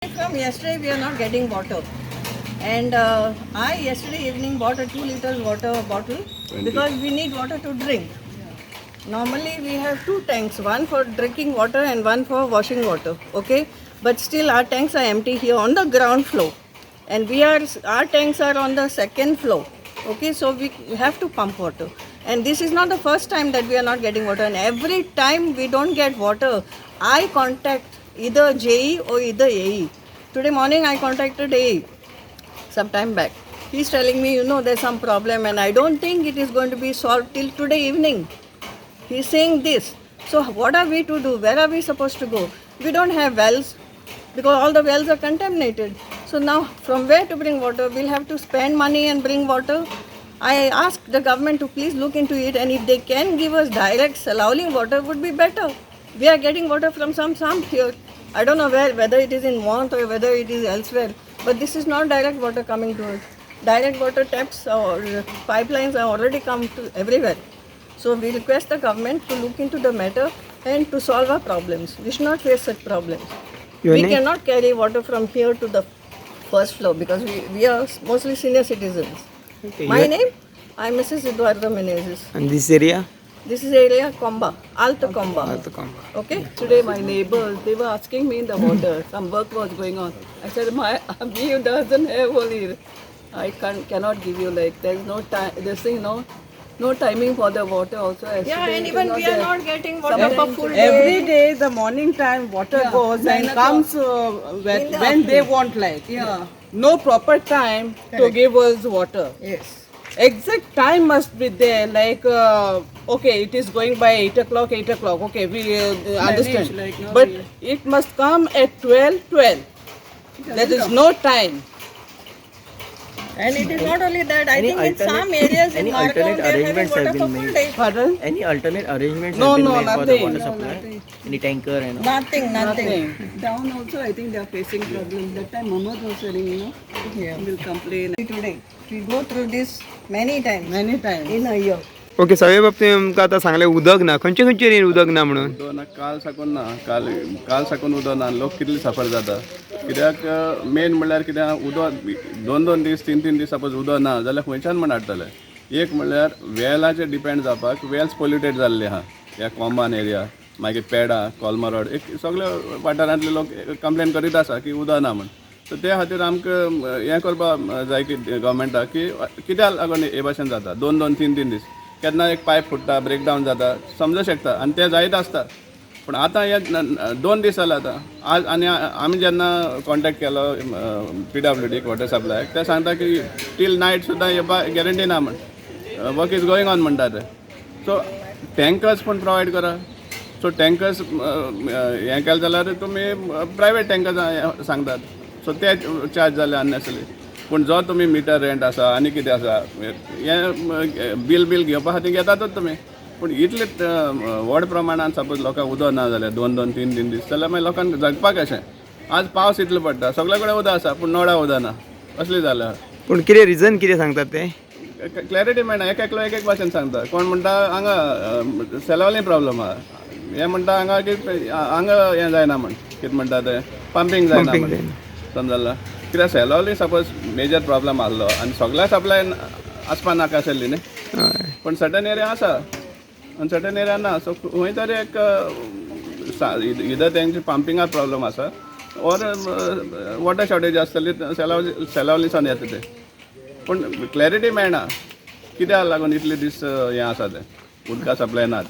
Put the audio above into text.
From yesterday we are not getting water, and I yesterday evening bought a 2 liters water bottle because we need water to drink. Normally we have two tanks, one for drinking water and one for washing water. Okay, but still our tanks are empty here on the ground floor, and our tanks are on the second floor. Okay, so we have to pump water, and this is not the first time that we are not getting water. And every time we don't get water, I contact either JE or either AE. Today morning I contacted AE some time back. He's telling me, there's some problem, and I don't think it is going to be solved till today evening. He's saying this. So what are we to do? Where are we supposed to go? We don't have wells because all the wells are contaminated. So now from where to bring water? We'll have to spend money and bring water. I asked the government to please look into it, and if they can give us direct Salauli water would be better. We are getting water from some sump here. I don't know whether it is in Mont or whether it is elsewhere, but this is not direct water coming to us. Direct water taps or pipelines are already come to everywhere. So we request the government to look into the matter and to solve our problems. We should not face such problems. We cannot carry water from here to the first floor because we are mostly senior citizens. Okay, My name? I'm Mrs. Eduardo Menezes. And this area? This is area Comba, Alto Comba. Okay? Today my neighbors, they were asking me in the water, some work was going on. I said, me doesn't have only, I cannot give you there's no time, no timing for the water also. Yeah, and even we are not getting water Some for of full every day. day the morning time water goes and comes when they want Yeah. no proper time to give us water. Yes. Exact time must be there, okay, it is going by 8 o'clock, okay, we understand. But it must come at 12. There is no time. And it is not only that, I think in some areas in any Margao alternate they are having arrangements water have for been full made? day. Pardon? Any alternate arrangements No, have been no, made for the nothing. water No, supply? Any tanker and all? Nothing. Down also, I think they are facing problems. That time Mohammed was saying, Yeah. he will complain Today, we go through this many times many times. in a year. Okay सगळे बाबतीत आमकां आतां सांगलें उदक ना खंयचे खंयचे न्ही उदक ना म्हणून उदक ना काल साकून उदक ना लोक कितले सफर जाता कित्याक मेन म्हणल्यार कित्याक उदक दोन दीस तीन दीस सपोज उदक ना जाल्यार खंयच्यान म्हण हाडटले एक म्हणल्यार वेलाचेर डिपेंड जावपाक वेल्स पोल्युटेड जाल्ले आहा ह्या कॉमान एरिया मागीर पेडा कोलमा रोड सगळे वाठारांतले लोक कंप्लेन करीत आसा की उदक ना म्हण सो ते खातीर आमकां हें करपाक जाय की गव्हर्मेंटाक की कित्याक लागून हे भाशेन जाता दोन तीन दीस केन्ना एक पायप फुट्टा ब्रेकडावन जाता समजूं शकता आनी ते जायत आसता पूण आतां हे 2 दीस जाले आतां आज आनी आमी जेन्ना कॉन्टेक्ट केलो PWD वॉटर सप्लाय ते सांगता की टील नायट सुद्दां येवपा गॅरंटी ना म्हण वर्क इज गोईंग ऑन म्हणटा ते सो टँकर्स पूण प्रोवायड करा सो टँकर्स हें केलें जाल्यार तुमी प्रायवेट टँकर्स सांगतात सो ते चार्ज जाले अननेसरी पूण जो तुमी मिटर रेंट आसा आनी कितें आसा हें बील घेवपा खातीर घेतातूच तुमी पूण इतले व्हड प्रमाणान सपोज लोकांक उदक ना जाल्यार 2 तीन दीस जाल्यार मागीर लोकांक जगपाक कशें आज पावस इतलो पडटा सगळे कडेन उदक आसा पूण नळा उदक ना असलें जाल्यार पूण कितें रिजन कितें सांगतात ते क्लॅरिटी मेळना एकलो एक भाशेन सांगता कोण म्हणटा हांगा सेलावली प्रॉब्लम आहा हें म्हणटा हांगा हें जायना म्हण कितें म्हणटा तें पंपींग जायना म्हण समजला कित्याक सेलावली सपोज मेजर प्रॉब्लम आसलो आनी सगळ्या सप्लाय आसपा नाका आसली न्ही पण सर्टन एरिया आसा आनी सर्टन एरिया ना सो खंय तरी एक इधर तेंची पंपिंगाक प्रॉब्लम आसा ऑर वॉटर शॉर्टेज आसतली सेलावलीसान येता ते पूण क्लॅरिटी मेळना कित्याक लागून इतले दीस हें आसा तें उदका सप्लाय नात